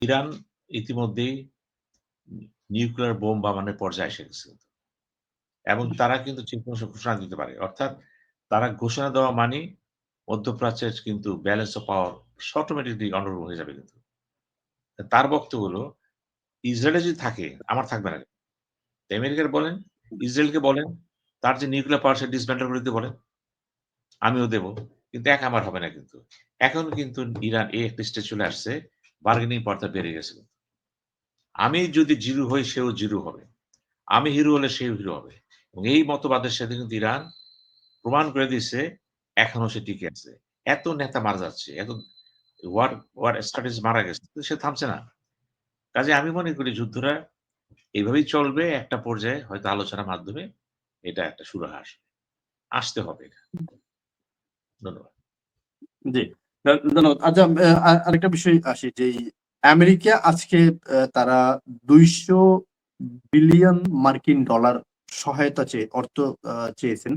Iran ইতিমধ্যেই nuclear bomb বানানোর পর্যায়ে এসে গেছে এবং তারা কিন্তু যেকোনো সময় ঘোষণা দিতে পারে। অর্থাৎ তারা ঘোষণা দেওয়া মানেই মধ্যপ্রাচ্যের কিন্তু ব্যালেন্স অফ পাওয়ার অটোমেটিক্যালি গন্ডগোল হয়ে যাবে কিন্তু। তার বক্তব্য হলো, ইসরায়েলে যদি থাকে, আমার থাকবে না। আমেরিকার বলেন, ইসরায়েলকে বলেন, তার যে নিউক্লিয়ার পাওয়ার সে ডিসমেন্টল করে দিতে বলেন। আমিও দেব। কিন্তু এক আমার হবে না কিন্তু। এখন কিন্তু ইরান এই একটা স্টেজ চলে আসছে, বার্গেনিং পাওয়ারটা বেড়ে গেছে। আমি যদি জিরো হই, সেও জিরো হবে। আমি হিরো হলে সেও হিরো হবে। এবং এই মতবাদের সাথে কিন্তু ইরান প্রমাণ করে দিচ্ছে, এখনো সে টিকে আছে। এত নেতা মারা যাচ্ছে, এত ওয়ার ওয়ার স্ট্র্যাটেজি মারা গেছে। কিন্তু সে থামছে না। কাজেই আমি মনে করি যুদ্ধটা এভাবেই চলবে। একটা পর্যায়ে হয়তো আলোচনার মাধ্যমে এটা একটা সুরাহা আসবে। আসতে হবে এটা। ধন্যবাদ। জি, ধন্যবাদ। আচ্ছা, আরেকটা বিষয় আসি যে আমেরিকা আজকে তারা ২০০ বিলিয়ন মার্কিন ডলার সহায়তা চেয়ে অর্থ চেয়েছেন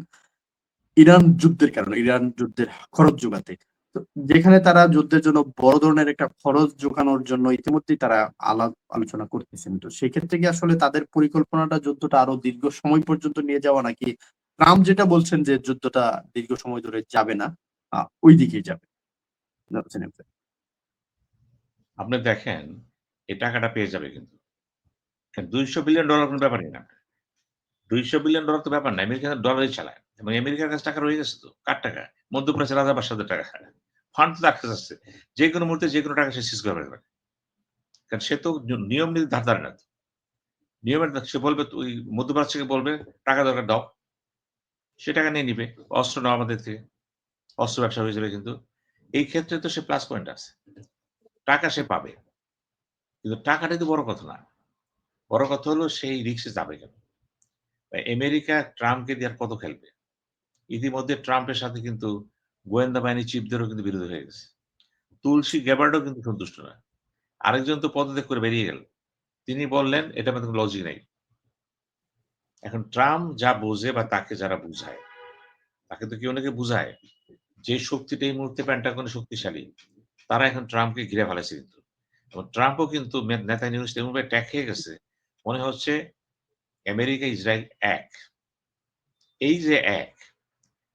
ইরান যুদ্ধের কারণে, ইরান যুদ্ধের খরচ যোগাতে। তো যেখানে তারা যুদ্ধের জন্য বড় ধরনের একটা খরচ যোগানোর জন্য ইতিমধ্যেই তারা আলোচনা করতেছেন। তো সেক্ষেত্রে কি আসলে তাদের পরিকল্পনাটা যুদ্ধটা আরো দীর্ঘ সময় পর্যন্ত নিয়ে যাওয়া, নাকি ট্রাম্প যেটা বলছেন যে যুদ্ধটা দীর্ঘ সময় ধরে যাবে না, ওই দিকেই যাবে? আপনি দেখেন, এই টাকাটা পেয়ে যাবে কিন্তু। $200 বিলিয়ন কোন ব্যাপারই না। $200 বিলিয়ন তো ব্যাপার না। আমেরিকা ডলারই চালায়। এবং আমেরিকার কাছে টাকা রয়ে গেছে তো। কার টাকা? মধ্যপ্রাচ্যের রাজা বাদশাহদের টাকা। ফান্ড তো তার কাছে আছে। যেকোনো মুহূর্তে যেকোনো টাকা সে সিজ করে ফেলতে পারে। কারণ সে তো নিয়ম নীতির ধার ধারে না তো। নিয়মের সে বলবে ওই মধ্যপ্রাচ্যকে বলবে, "টাকা দরকার দাও।" সে টাকা নিয়ে নিবে। অস্ত্র নাও আমাদের থেকে। অস্ত্র ব্যবসা হয়ে যাবে কিন্তু। এই ক্ষেত্রে তো সে প্লাস পয়েন্ট আছে। টাকা সে পাবে। কিন্তু টাকাটাই তো বড় কথা না। বড় কথা হলো সেই রিস্কে যাবে কেন? আমেরিকা ট্রাম্পকে দিয়ে আর কত খেলবে? ইতিমধ্যে ট্রাম্পের সাথে কিন্তু গোয়েন্দা বাহিনীর চিফদেরও কিন্তু বিরোধী হয়ে গেছে। তুলসী গ্যাবার্ডও কিন্তু সন্তুষ্ট না। আরেকজন তো পদত্যাগ করে বেরিয়ে গেল। তিনি বললেন, "এটার মধ্যে কোন লজিক নাই।" এখন ট্রাম্প যা বোঝে বা তাকে যারা বুঝায়, তাকে তো কেউ নাকি বুঝায় যে শক্তিটা এই মুহূর্তে পেন্টাগনে শক্তিশালী, তারা এখন ট্রাম্পকে ঘিরে ফেলেছে কিন্তু। এবং ট্রাম্পও কিন্তু নেতানিয়াহুর এমনভাবে ট্যাগ খেয়ে গেছে, মনে হচ্ছে আমেরিকা, ইসরায়েল এক। এই যে এক,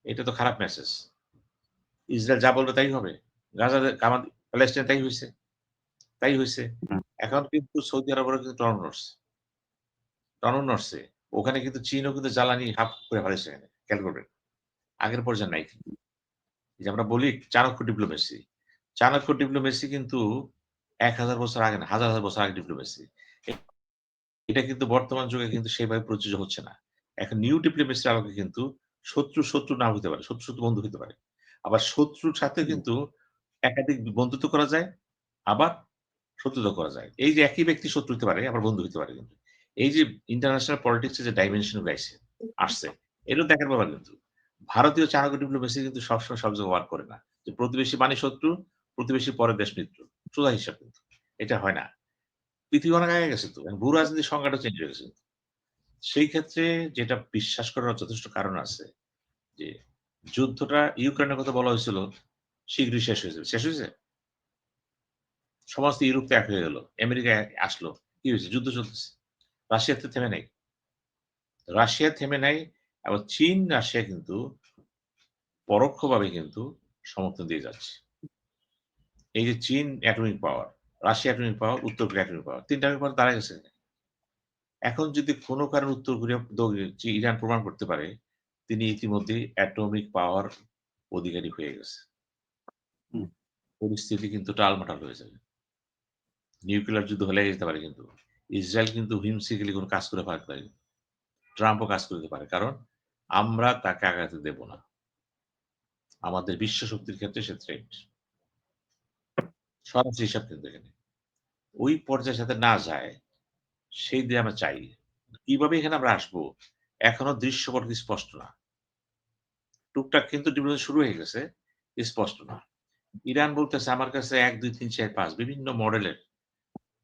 এটা তো খারাপ মেসেজ। ইসরায়েল যা বলবে তাই হবে। প্যালেস্টাইন তাই হইছে, তাই হইছে। এখন কিন্তু সৌদি আরবেরও কিন্তু টনক নড়ছে। টনক নড়ছে। ওখানে কিন্তু চীনও কিন্তু জ্বালানি হাফ করে ফেলেছে এখানে। খেয়াল করবেন। আগের পর্যায়ে নাই কিন্তু। এই যে আমরা বলি চাণক্য ডিপ্লোমেসি। চাণক্য ডিপ্লোমেসি কিন্তু ১,০০০ বছর আগে না, হাজার, হাজার বছর আগে ডিপ্লোমেসি। এ এটা কিন্তু বর্তমান যুগে কিন্তু সেভাবে প্রযোজ্য হচ্ছে না। এখন নিউ ডিপ্লোমেসির আলোকে কিন্তু শত্রু, শত্রু না হইতে পারে। শত্রু, শত্রু বন্ধু হইতে পারে। আবার শত্রুর সাথে কিন্তু একাধিক বন্ধুত্ব করা যায়, আবার শত্রুতা করা যায়। এই যে একই ব্যক্তি শত্রু হতে পারে, আবার বন্ধু হইতে পারে কিন্তু। এই যে ইন্টারন্যাশনাল পলিটিক্স এর যে ডাইমেনশন গুলো আসছে, এটাও দেখার ব্যাপার কিন্তু। ভারতীয় চাণক্য ডিপ্লোমেসি কিন্তু সবসময় সব জায়গায় ওয়ার্ক করে না। যে প্রতিবেশী মানে শত্রু, প্রতিবেশী পরের দেশ মিত্র। সোজা হিসাব কিন্তু। এটা হয় না। পৃথিবী অনেক আগে গেছে তো। ভূ রাজনীতির সংজ্ঞাটা চেঞ্জ হয়ে গেছে। সেই ক্ষেত্রে যেটা বিশ্বাস করার যথেষ্ট কারণ আছে যে যুদ্ধটা ইউক্রেনের কথা বলা হয়েছিল শীঘ্রই শেষ হয়ে যাবে। শেষ হয়েছে? সমস্ত ইউরোপ তো এক হয়ে গেল। আমেরিকা আসলো। কি হয়েছে? যুদ্ধ চলতেছে। রাশিয়াতে থেমে নাই। রাশিয়া থেমে নাই এবং চীন, রাশিয়া কিন্তু পরোক্ষভাবে কিন্তু সমর্থন দিয়ে যাচ্ছে। এই যে চীন অ্যাটমিক পাওয়ার, রাশিয়া অ্যাটমিক পাওয়ার, উত্তর কোরিয়া অ্যাটমিক পাওয়ার ৩ টা পাওয়ার দাঁড়ায় গেছে। এখন যদি কোনো কারণে উত্তর কোরিয়া যে ইরান প্রমাণ করতে পারে, তিনি ইতিমধ্যেই অ্যাটমিক পাওয়ার অধিকারী হয়ে গেছে। পরিস্থিতি কিন্তু টালমাটাল হয়ে যাবে। নিউক্লিয়ার যুদ্ধ হলে যেতে পারে কিন্তু। ইসরায়েল কিন্তু whimsically কোনো কাজ করে ফেলতে পারে। ট্রাম্পও কাজ করতে পারে। কারণ আমরা তাকে আগাতে দেব না। আমাদের বিশ্ব শক্তির ক্ষেত্রে সে থ্রেট। সরাসরি হিসাব কিন্তু এখানে। ওই পর্যায়ে যাতে না যায়, সেই দিয়ে আমরা চাই। কিভাবে এখানে আমরা আসবো? এখনো দৃশ্যপট স্পষ্ট না। টুকটাক কিন্তু ডিপ্লোমেসি শুরু হয়ে গেছে, স্পষ্ট না। ইরান বলতেছে আমার কাছে ১, ২, ৩, ৪, ৫ বিভিন্ন মডেলের,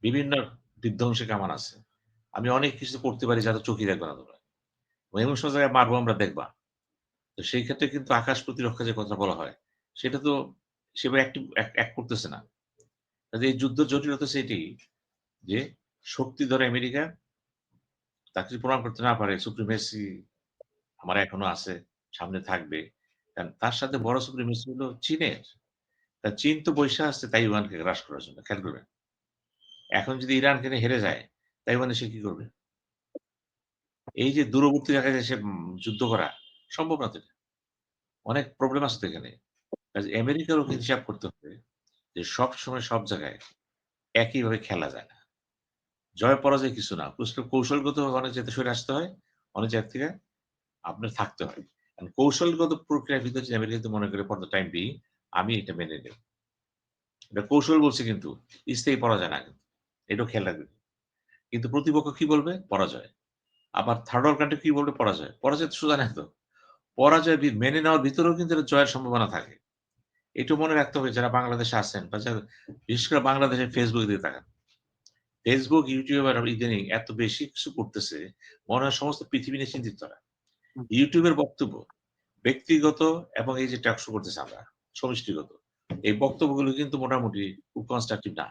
বিভিন্ন বিধ্বংসী কামান আছে। আমি অনেক কিছু করতে পারি যাতে চোখেই দেখবে না তোমরা। এমন সব জায়গায় মারবো আমরা দেখবা। তো সেই ক্ষেত্রে কিন্তু আকাশ প্রতিরক্ষা যে কথা বলা হয়, সেটা তো সেভাবে অ্যাক্ট করতেছে না। কাজে এই যুদ্ধের জটিলতা হচ্ছে এটাই যে শক্তিধর আমেরিকা তাকে যদি প্রমাণ করতে না পারে সুপ্রিমেসি আমার এখনো আছে, সামনে থাকবে। কারণ তার সাথে বড় সুপ্রিমেসি হলো চীনের। তা চীন তো বইসা আছে তাইওয়ানকে গ্রাস করার জন্য। খেয়াল করবেন। এখন যদি ইরানকে নিয়ে হেরে যায়, তাইওয়ানে সে কি করবে? এই যে দূরবর্তী জায়গায় এসে যুদ্ধ করা সম্ভব না তো এটা। অনেক প্রবলেম আছে তো এখানে। কাজে আমেরিকারও কিন্তু হিসাব করতে হবে যে সবসময় সব জায়গায় একইভাবে খেলা যায় না। জয় পরাজয় কিছু না। কৌশলগতভাবে অনেক জায়গায় সরে আসতে হয়। অনেক জায়গা থেকে আপনার থাকতে হয়। কারণ কৌশলগত প্রক্রিয়ার ভিতরে যদি আমেরিকা যদি মনে করে ফর দ্যা টাইম বিং আমি এটা মেনে নেব। এটা কৌশল বলছি কিন্তু স্থায়ী পরাজয় না কিন্তু। এটাও খেয়াল রাখবেন। কিন্তু প্রতিপক্ষ কি বলবে? পরাজয়। আবার থার্ড ওয়ার্ল্ড কান্ট্রি কি বলবে? পরাজয়। পরাজয় তো সোজা না তো। পরাজয় মেনে নেওয়ার ভিতরেও কিন্তু এটা জয়ের সম্ভাবনা থাকে। এটুকু মনে রাখতে হবে যারা বাংলাদেশে আছেন বা যারা বিশেষ করে বাংলাদেশের Facebook দিকে তাকান। Facebook, YouTube আর ইদানিং এত বেশি কিছু করতেছে, মনে হয় সমস্ত পৃথিবী নিয়ে চিন্তিত তারা। হুম, YouTube এর বক্তব্য ব্যক্তিগত এবং এই যে টক শো করতেছি আমরা, সমষ্টিগত। এই বক্তব্যগুলো কিন্তু মোটামুটি খুব কনস্ট্রাকটিভ না।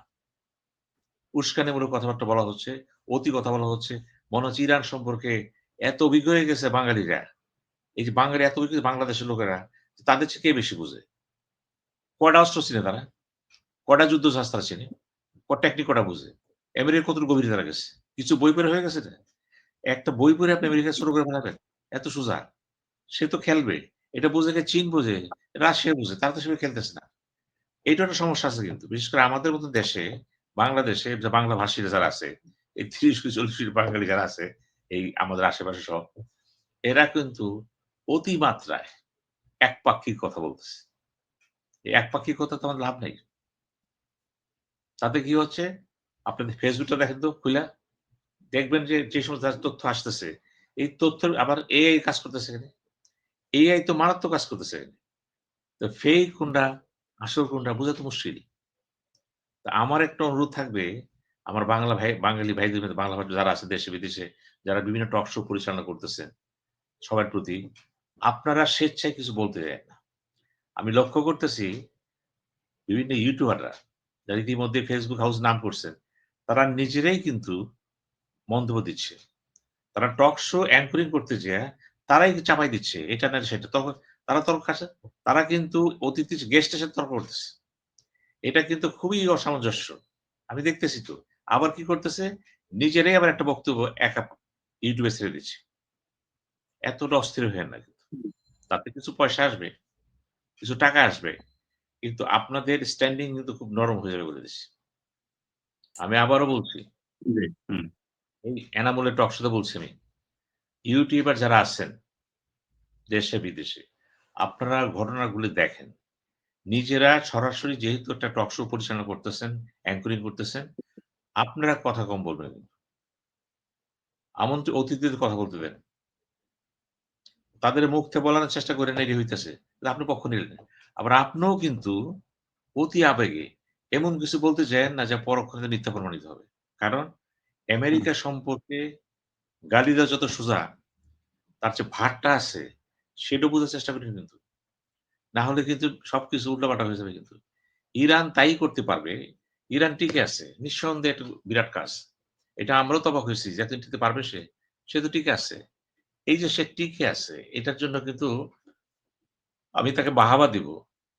উস্কানিমূলক কথাবার্তা বলা হচ্ছে, অতি কথা বলা হচ্ছে। মনে হচ্ছে ইরান সম্পর্কে এত অভিজ্ঞ হয়ে গেছে বাঙালিরা। এই যে বাঙালি এত অভিজ্ঞ বাংলাদেশের লোকেরা, তাদের চেয়ে কে বেশি বুঝে? কয়টা অস্ত্র চিনে তারা? কয়টা যুদ্ধজাহাজ তারা চেনে? টেকনিক কটা বুঝে? আমেরিকা কতটুকু গভীরে তারা গেছে? কিছু বই পড়ে হয়ে গেছে এটা? একটা বই পড়ে আপনি আমেরিকা ছোট করে ফেলাবেন? এত সোজা। সে তো খেলবে। এটা বুঝে কে চীন বোঝে, রাশিয়া বুঝে। তারা তো সেভাবে খেলতেছে না। এইটাও একটা সমস্যা আছে কিন্তু। বিশেষ করে আমাদের মতো দেশে, বাংলাদেশে যে বাংলা ভাষীরা যারা আছে, এই ৩০-৪০ কোটি বাঙালি যারা আছে, এই আমাদের আশেপাশে সহ, এরা কিন্তু অতিমাত্রায় একপাক্ষিক কথা বলতেছে। এই একপাক্ষিক কথা তো আমাদের লাভ নাই। তাতে কি হচ্ছে? আপনাদের Facebook টা দেখেন তো খুইলা। দেখবেন যে, যে সমস্ত তথ্য আসতেছে, এই তথ্যের আবার AI কাজ করতেছে এখানে। AI তো মারাত্মক কাজ করতেছে এখানে। তো ফেক কোনটা, আসল কোনটা বোঝা তো মুশকিল। তো আমার একটা অনুরোধ থাকবে, আমার বাঙালি ভাইদের মধ্যে বাংলা ভাষী যারা আছে দেশে বিদেশে, যারা বিভিন্ন টক শো পরিচালনা করতেছেন, সবার প্রতি আপনারা স্বেচ্ছায় কিছু বলতে যায়েন না। আমি লক্ষ্য করতেছি বিভিন্ন ইউটিউবাররা যারা ইতিমধ্যে Facebook হাউস নাম করছেন, তারা নিজেরাই কিন্তু মন্তব্য দিচ্ছে। তারা টক শো অ্যাঙ্করিং করতে যেয়ে তারাই চাপাই দিচ্ছে। এটা না সেটা। তখন তারা তর্ক খাচ্ছে। তারা কিন্তু অতিথি গেস্টের সাথে তর্ক করতেছে। এটা কিন্তু খুবই অসামঞ্জস্য। আমি দেখতেছি তো। আবার কি করতেছে? নিজেরাই আবার একটা বক্তব্য একা YouTube এ ছেড়ে দিচ্ছে। এতটা অস্থির হইয়েন না কিন্তু। হুম, তাতে কিছু পয়সা আসবে, কিছু টাকা আসবে। কিন্তু আপনাদের স্ট্যান্ডিং কিন্তু খুব নরম হয়ে যাবে বলে দিচ্ছি। আমি আবারও বলছি, জি, হুম, এই এনামুলের টক শোতে বলছি আমি। ইউটিউবার যারা আছেন দেশে বিদেশে, আপনারা ঘটনাগুলি দেখেন। নিজেরা সরাসরি যেহেতু একটা টক শো পরিচালনা করতেছেন, অ্যাঙ্করিং করতেছেন, আপনারা কথা কম বলবেন কিন্তু। আমন্ত্রিত অতিথিদের কথা বলতে দেন। তাদের মুখ থেকে বলানোর চেষ্টা করেন এটি হইতেছে। আপনি পক্ষ নিলেন না। আবার আপনিও কিন্তু অতি আবেগে এমন কিছু বলতে যায়েন না যা পরক্ষণে মিথ্যা প্রমাণিত হবে। কারণ হুম, আমেরিকা সম্পর্কে গালি দেওয়া যত সোজা, তার যে ভারটা আছে সেটা বোঝার চেষ্টা করেন কিন্তু। না হলে কিন্তু সবকিছু উল্টাপাল্টা হয়ে যাবে কিন্তু। ইরান তাই করতে পারবে। ইরান টিকে আছে। নিঃসন্দেহে একটা বিরাট কাজ। এটা আমরাও তো অবাক হইছি যে এতদিন টিকতে পারবে সে? সে তো টিকে আছে। এই যে সে টিকে আছে এটার জন্য কিন্তু আমি তাকে বাহাবা দিব।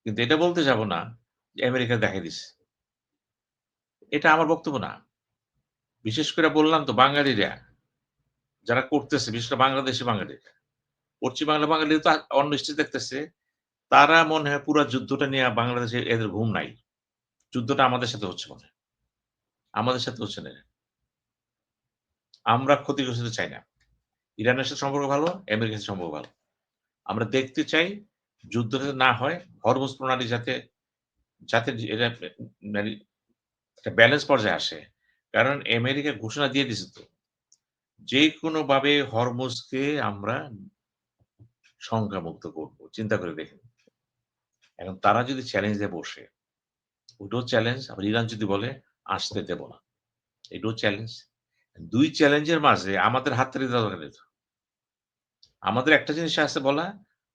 কিন্তু এটা বলতে যাব না যে আমেরিকা দেখাই দিছে। এটা আমার বক্তব্য না। বিশেষ করে বললাম তো বাঙালিরা যারা করতেছে, বিশেষ করে বাংলাদেশী বাঙালিরা। পশ্চিম বাংলা বাঙালি তো অন্য স্টেট দেখতেছে। তারা মনে হয় পুরা যুদ্ধটা নিয়ে বাংলাদেশে এদের ঘুম নাই। যুদ্ধটা আমাদের সাথে হচ্ছে মনে হয়। আমাদের সাথে হচ্ছে না। আমরা ক্ষতিগ্রস্ত হতে চাই না। ইরানের সাথে সম্পর্ক ভালো, আমেরিকার সাথে সম্পর্ক ভালো। আমরা দেখতে চাই যুদ্ধটা যাতে না হয়, হরমুজ প্রণালী যাতে যাতে এটা মানে একটা ব্যালেন্স পর্যায়ে আসে। কারণ আমেরিকা ঘোষণা দিয়ে দিছে তো। যেকোনোভাবে হরমুজকে আমরা সংখ্যামুক্ত করব। চিন্তা করে দেখুন। এখন তারা যদি চ্যালেঞ্জ দিয়ে বসে, ওটাও চ্যালেঞ্জ। আবার ইরান যদি বলে আসতে দেব না। এটাও চ্যালেঞ্জ। ২ চ্যালেঞ্জের মাঝে আমাদের হাততালি দেওয়া দরকার নেই তো। আমাদের একটা জিনিস আছে বলা,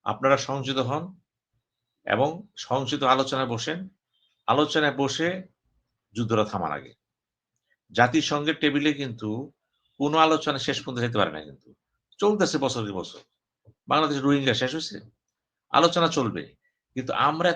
আপনারা সংযত হন এবং সংযত আলোচনায় বসেন। আলোচনায় বসে যুদ্ধটা থামার আগে। জাতিসংঘের টেবিলে কিন্তু কোন আলোচনা শেষ পর্যন্ত যেতে পারে না কিন্তু। চলতেছে বছরের বছর। বাংলাদেশের রোহিঙ্গা শেষ হইছে? আলোচনা চলবে। কিন্তু আমরা